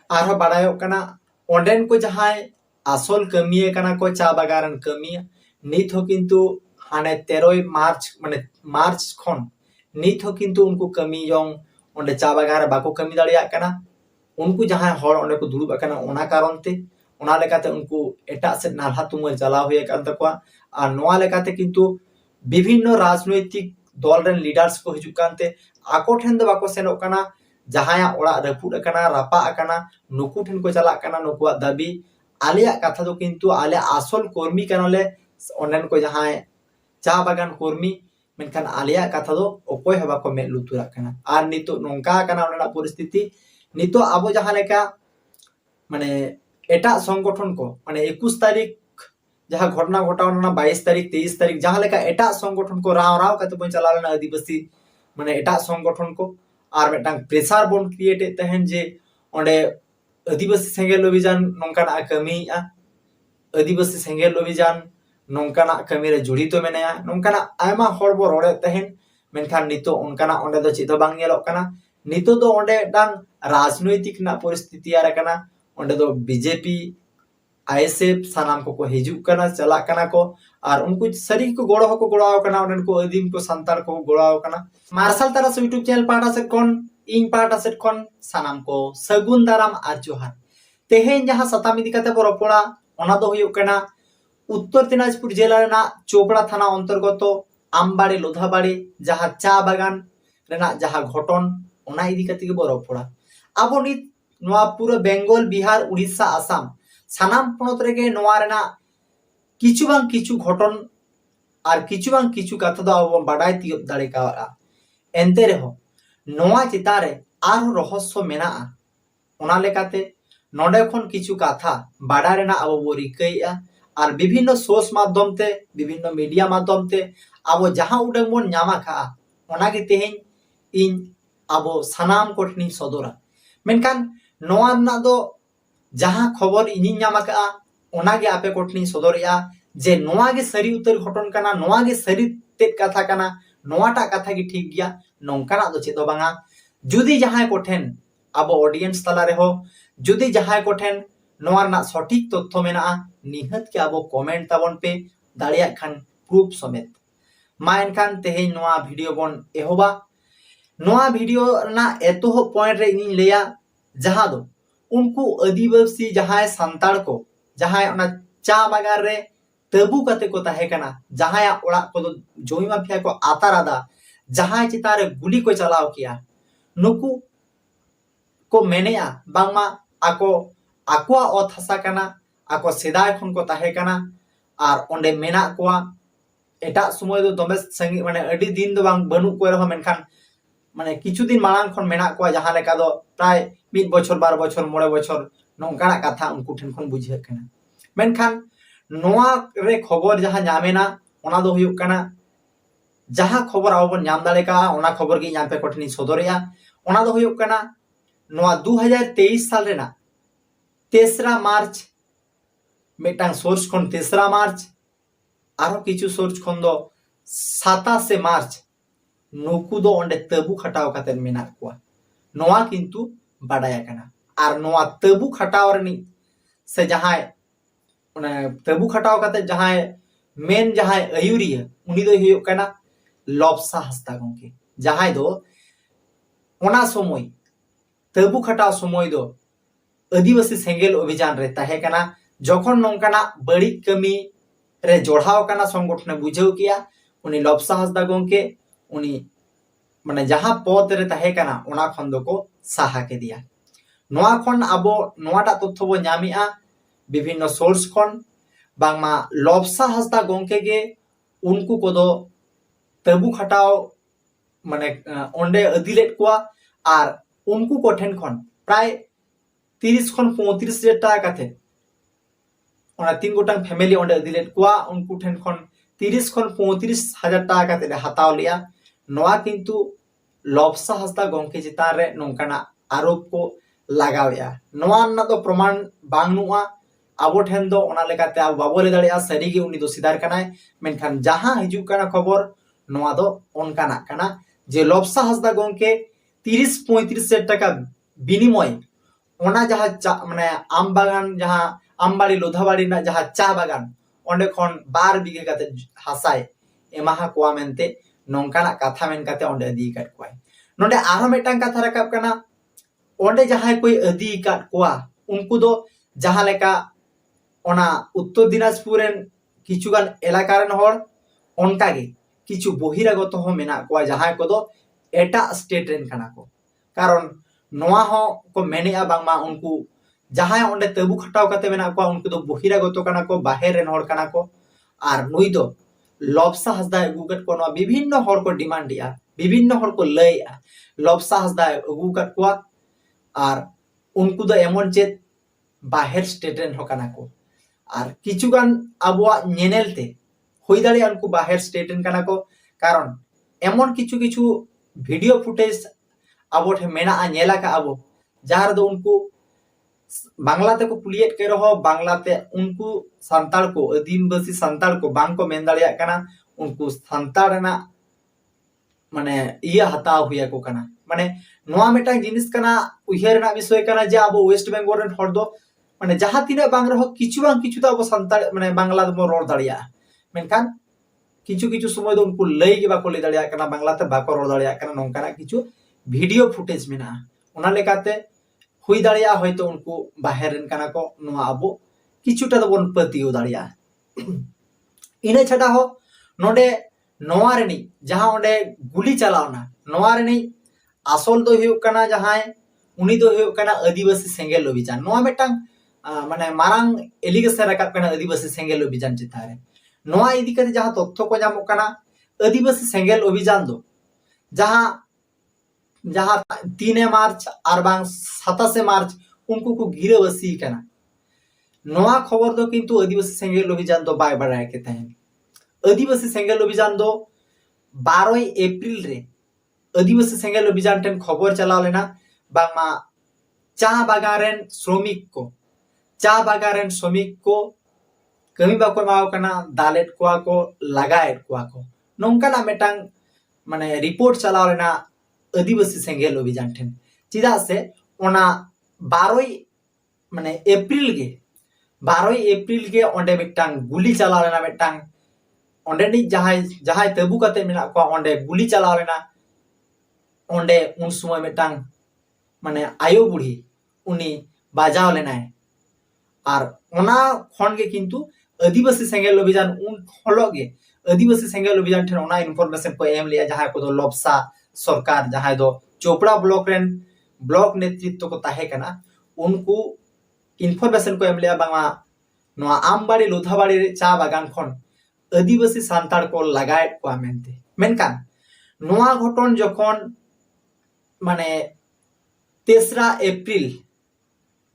आरो बाड़ायोग कना ओंडेन को जहां आसल कमिये कना को चा बागान कमिया नित हो किंतु हाने 13 मार्च माने मार्च खन नित हो किंतु उनको कमी जोंग ओंडे चा बागान बाको कमी दाड़िया कना उनको जहां हर ओंडे को दुड़ुब कना ओना कारण ते ओना लेकाते उनको एटा से नाल्हा तुमल चला हुए कान तकवा और नोआ लेकाते किंतु विभिन्न राजनैतिक दल रेन लीडर्स को हिजुक कानते आको ठेन दो बाको सेनोग कना जहां ओड़ा रपुड कना रापा कना नुकु ठेन को चला कना नुकुआ दाबी आलिया कथा दो किंतु आले आसल कर्मी कनाले ओंडेन को जहां चा बागान कर्मी मेनखान आलिया कथा दो अकोय हबा को मे लुतुरा कना आर नितो नोंका कना ओना परिस्थिति नितो आबो जहां लेका माने एटा संगठन को माने 21 तारीख जहां घटना घटावना 22 तारीख 23 तारीख जहां लेका एटा संगठन को राव राव कते बन चला लेना आदिवासी माने एटा संगठन को आर मेटांग प्रेसार बन क्रिएट तहन जे ओंडे आदिवासी सेंगेल अभियान नोंकाना कमी आदिवासी सेंगेल अभियान नोंकाना कमी रे जुड़ित मेनाया नोंकाना आयमा हर बो रोड़े तहन मेनखान नितो उनकाना ओंडे दो चिदो बांग नेलोग कना नितो दो ओंडे डांग राजनैतिक ना परिस्थिति आरे कना ओंडे दो बीजेपी आईएसएफ सानाम को हिजुक कना चला कना को और उनको सरी को गोड़ो को गोड़ाव कना ओंडे को आदिम को संतार को गोड़ाव कना मार्शल तारा यूट्यूब चैनल पाटा से कोन इन पाटा से कोन सानाम को सगुन दाराम आर जोहार तेहेन जहां सताम इदी कते बरोपड़ा ओना दो हुयुक कना उत्तर दिनाजपुर जिला रेना चोपड़ा थाना अंतर्गत आमबाड़ी लोधाबाड़ी जहां चा बागान रेना जहां घटन ओना इदी कते बरोपड़ा आबो नित नोआ पूरा बेंगल बिहार उड़ीसा आसाम सानाम पनत रेगे नोआ रेना किछु बांग किछु घटन और किछु बांग किछु कथा दो आबो बाडाय तियोब दाड़े का एनते रेहो नोआ चितारे आर रहस्य मेना ओना लेकाते नोडे खन किछु कथा बाडा रेना आबो बो रिकैया और विभिन्न सोर्स माध्यम ते विभिन्न मीडिया माध्यम ते आबो जहां उडंग बोन न्यामा खा ओना गे तेहेन इन आबो सानाम कोठनी सदोरा मेनखान नोआ ना दो जहां खबर इनी न्यामा का ओना गे आपे कोठनी सदोरिया जे नोआ गे सरी उतर घटन कना नोआ गे सरी तेत कथा कना नोआटा कथा गे ठीक गया नोंकाना दो चेदो बांगा जुदी जहां कोठेन आबो ऑडियंस तला रेहो जुदी जहां कोठेन नोआ ना सटीक तथ्य मेना निहत के आबो कमेंट ताबन पे दाड़िया खान प्रूफ समेत मा एनखान तेहेन नोआ वीडियो बन एहोबा नोआ वीडियो ना एतो पॉइंट रे इन लेया जहां दो उनको आदिवासी जहां संताड़ को जहां ओना चा बागान रे तबु कते को ताहे कना जहां ओड़ा को जमी माफिया को आतारादा जहां चितारे गुली को चलाव किया नुकु को मेनेया बांगमा आको आकुआ ओत हसा कना आको सेदाय खन को ताहे कना और ओंडे मेना कोआ एटा समय दो दमे संगी माने अडी दिन दो बांग बनु को रहो मेनखान माने किछु दिन मालांग खन मेना कोआ जहां लेका दो प्राय 1 बछर 12 बछर 6 बछर नोंकाना कथा उनको ठेन खन बुझे कना मेनखान नोआ रे खबर जहां नामेना ओना दो हुयुक कना जहां खबर आबो नाम दाड़े का ओना खबर गे नाम पे कोठनी सदोरिया ओना दो हुयुक कना नोआ 2023 साल रेना 3 मार्च मेटांग सोर्स खन 3 मार्च आरो किछु सोर्स खन दो 27 मार्च नुकु दो ओंडे तबु खटाव काते मेना कोआ नोआ किंतु बाडाया कना आर नोआ तबु खटाव रनी से जहां ओना तबु खटाव काते जहां मेन जहां अयुरिया उनी दो हुयुक कना लबसा हस्ता गंके जहां दो ओना समय तबु खटाव समय दो आदिवासी सेंगेल अभियान रे ताहे कना जखन नोंकाना बड़ी कमी रे जोड़ाव कना संगठन बुझाव किया उनी लबसा हस्ता गंके उनी माने जहां पद रे ताहे कना ओना खन दो को साहा के दिया नोआ खन आबो नोआटा तथ्य बो न्यामिआ विभिन्न सोर्स खन बांगमा लबसा हस्ता गंके गे उनको को दो तबु खटाव माने ओंडे अदिलेट कोआ और उनको को ठेन खन प्राय 30 खन 35 हजार टाका काते ओना 3 गोटांग फैमिली ओंडे अदिलेट कोआ उनको ठेन खन 30 खन 35 हजार टाका काते हताव लिया नोआ किंतु लबसा हस्ता गंके चितान रे नोंकाना आरोप को लगावेया नोआ ना दो प्रमाण बांगनुआ आबो ठेन दो ओना लेकाते आबो बाबो ले दाड़िया सरी गे उनी दो सिदार कनाय मेनखान जहां हिजुक कना खबर नोआ दो ओनकाना कना जे लबसा हस्ता गंके 30-35 हजार टाका बिनिमय ओना जहाँ चा माने आम बागान जहाँ आमबाड़ी लोधाबाड़ी ना जहाँ चा बागान ओंडे खन 2 बीघे काते हासाय एमाहा कोआ मेनते नोंकाना कथा मेन काते ओंडे अदी काट कोय नोंडे आरो मेटांग कथा राकाब कना ओंडे जहाँ कोई अदी काट कोआ उनको दो जहाँ लेका ओना उत्तर दिनाजपुर रेन किचुगान एलाका रेन हर ओनका गे किचु बहिरागत हो मेना कोआ जहाँ को दो एटा स्टेट रेन कना को कारण नोआ हो को मेनेआ बांगमा उनको जहाँ ओंडे तबु खटाव काते मेना को उनको दो बहिरागत कना को बाहेर रेन हर कना को आर नुई दो लबसा हसदा अगुकट को नोआ विभिन्न हर को डिमांडिया विभिन्न हर को लयआ लबसा हसदा अगुकट को आर उनको दो एमन चेत बाहेर स्टेट रेन हो कना को आर किचुगान आबुआ नेनेलते हुई दाड़े उनको बाहेर स्टेट रेन कना को कारण एमन किचु किचु वीडियो फुटेज अब मेना नेला का अब जहाँ दो उनको बांग्लाते को कुलियत के रहो बांग्लाते उनको संताल को आदिवासी संताल को बांग को मेन दाड़िया कना उनको संताल ना माने इया हताव हुया को कना माने नोआ मेटांग जिनिस कना उयहर ना विषय कना जे अब वेस्ट बेंगल रेन हर दो माने जहाँ तिना बांग रहो किचु तो अब संताल माने बांग्ला दो रोड दाड़िया मेनखान किचु किचु समय दो उनको लय के बाको लय दाड़िया कना बांग्लाते बाको रोड दाड़िया कना नोंकाना किचु वीडियो फुटेज मेना उना लेकाते हुई दाड़िया होयतो उनको बाहेर रेन कना को नोआ अबो किचुटा दो बन पतियो दाड़िया इने छटा हो नोडे नोआ रेनी जहां ओंडे गुली चलावना नोआ रेनी आसल दो हुयो कना जहां उनी दो हुयो कना आदिवासी सेंगेल अभियान नोआ मेटांग माने मारांग एलिगेशन रकाब कना आदिवासी सेंगेल अभियान चितारे नोआ इदी कते जहां तथ्य को जामो कना आदिवासी सेंगेल अभियान दो जहां 3 मार्च और 27 मार्च उनको को गिरवसी कना नोआ खबर दो किंतु आदिवासी सेंगेल अभियान दो बाय बाय के तहन आदिवासी सेंगेल अभियान दो 12 एप्रिल रे आदिवासी सेंगेल अभियान ठेन खबर चलाव लेना बांगमा चा बागान श्रमिक को कमी बाको माव कना दालेट को लगाएट को नोंकाना मेटांग माने रिपोर्ट चलाव लेना आदिवासी सेंगेल अभियान ठेन चिदा से ओना 12 माने एप्रिल के ओंडे मिटांग गुली चलाव लेना मिटांग ओंडे नि जहाय तबु काते मेना को ओंडे गुली चलाव लेना ओंडे उन समय मिटांग माने आयो बुढ़ी उनी बाजाव लेनाय आर ओना खन के किंतु आदिवासी सेंगेल अभियान उन हलोगे आदिवासी सेंगेल अभियान ठेन ओना इनफॉरमेशन को एम लिया जहां को दो लबसा सरकार जहां दो चोपड़ा ब्लॉक रेन ब्लॉक नेतृत्व को ताहे कना उनको इनफॉरमेशन को एम लिया बांगा नोआ आमबाड़ी लोधाबाड़ी रे चा बागान खन आदिवासी संताड़ को लगाएट को मेनते मेनकान नोआ घटन जखन माने 3 एप्रिल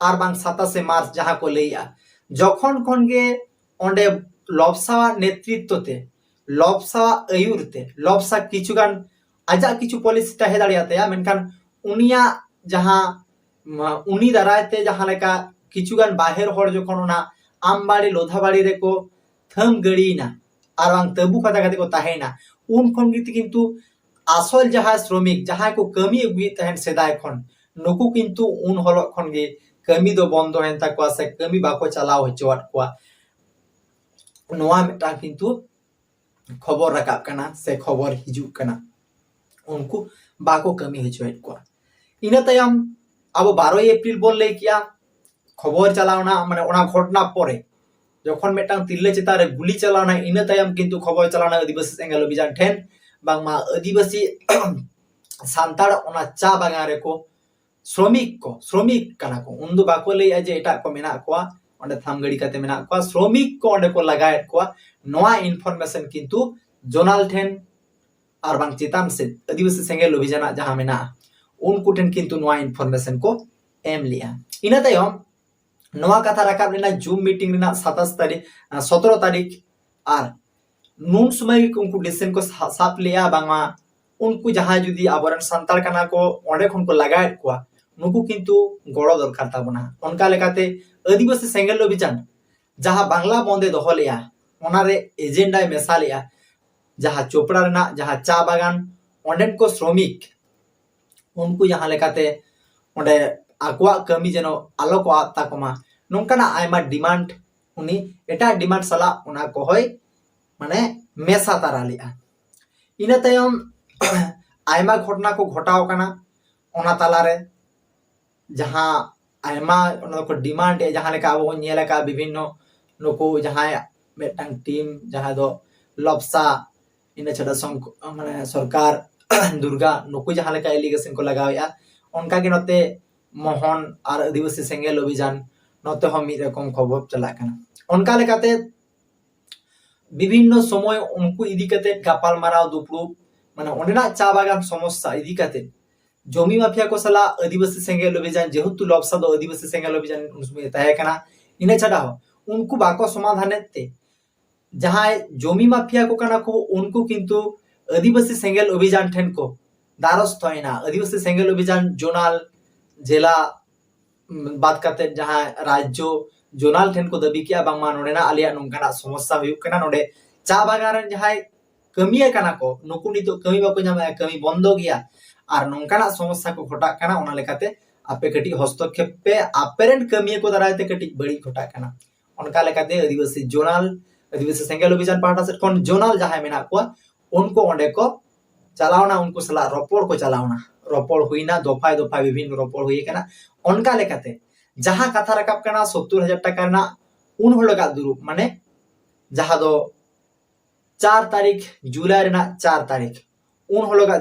और बांग 27 मार्च जहां को लैया जखन खन गे ओंडे लबसा नेतृत्व ते लबसा आयुर ते लबसा किचुगान आजा किचु पॉलिसी ताहे दाड़ियाते मेनखान उनिया जहां उनी दारायते जहां लेका किचुगान बाहेर हर जखन ओना आमबाड़ी लोधाबाड़ी रे को थम गड़ीना और बांग तबु खाता काते को ताहेना उन खन गिति किंतु आसल जहां श्रमिक जहां को कमी अगुई तहन सेदाय खन नुकु किंतु उन हलो खन गे कमी दो बंद हेन ताकवा से कमी बाको चलाव हचवाट कोआ नोआ मेटा किंतु खबर रकाब कना से खबर हिजु कना उनको बाको कमी हचवाट कोआ इना तयम अब 12 एप्रिल बोल ले किया खबर चलावना माने ओना घटना परे जखन मेटांग तिरले चिता रे गुली चलावना इना तयम किंतु खबर चलावना आदिवासी सेंगेल अभियान ठेन बांगमा आदिवासी सांताड़ ओना चा बागान रे को श्रमिक कना को उन्दु बाको ले जे एटा को मेना को ओंडे थामगड़ी काते मेना को श्रमिक को ओंडे को लगाएट को नोआ इनफॉरमेशन किंतु जोनाल ठेन और बांग चितान से आदिवासी सेंगेल अभियान जहां मेना उनको ठेन किंतु नोआ इनफॉरमेशन को एम लिया इना तयम नोआ कथा राकाब लेना जूम मीटिंग रेना 17 तारीख और नून समय उनको डिसीजन को साप लिया बांगा उनको जहां जुदी आबरन संताल कना को ओंडे खन को लगाएट को नुकु किंतु गड़ो दरकार ताबना उनका लेकाते आदिवासी सेंगेल अभियान जहां बांग्ला बंदे दोहो लिया ओना रे एजेंडा मेसा लिया जहां चोपड़ा रेना जहां चा बागान ओंडेन को श्रमिक उनको जहां लेकाते ओंडे आकुआ कमी जेनो आलो को आद ताकोमा नोंकाना आयमा डिमांड उनी एटा डिमांड सला उना को होय माने मेसा तारा लिया इना तायम आयमा घटना को घटाव काना ओना तालारे जहां आयमा ओना को डिमांड ए जहां लेका अब नेला का विभिन्न नुको जहां मेटांग टीम जहां दो लपसा इन छड़ा माने सरकार दुर्गा नुको जहां लेका एलिगेशन को लगाया उनका के नते मोहन और आदिवासी सेंगेल अभियान नते हम मिद रकम खबर चला काना उनका लेकाते विभिन्न समय उनको इदी कते गापाल माराव दुपड़ू माने ओंडेना चा बागान समस्या इदी कते जमी माफिया को सला आदिवासी सेंगेल अभियान जेहेतु लपसा दो आदिवासी सेंगेल अभियान उनसमें तय काना इने छड़ा उनको बाको समाधान ते जहां जमी माफिया को काना को उनको किंतु आदिवासी सेंगेल अभियान ठेन को दारस्थ होइना आदिवासी सेंगेल अभियान जोनाल जिला बात करते जहां राज्य जोनाल ठेन को दबी किया बांगमा नोडेना आलिया नोंकाना समस्या हुयुक काना नोडे चा बागान जहां कमिया काना को नुकु नितो कमी बाको नामा कमी बंदो गया और नोंकाना समस्या को घटा काना ओना लेकाते आपे कटी हस्तक्षेप पे आपेरेंट कमिया को दारायते कटी बड़ी घटा काना उनका लेकाते आदिवासी जोनाल आदिवासी सेंगेल अभियान पार्टा से कोन जोनाल जहां मेना को उनको ओंडे को चलावना उनको सला रोपोड़ को चलावना रोपोड़ हुईना दफाय दफाय विभिन्न रोपोड़ हुई काना उनका लेकाते जहां कथा रकाब काना 70,000 टाका ना उन होलगा दुरु माने जहां दो 4 तारीख जुलाई रेना 4 तारीख उन होलगा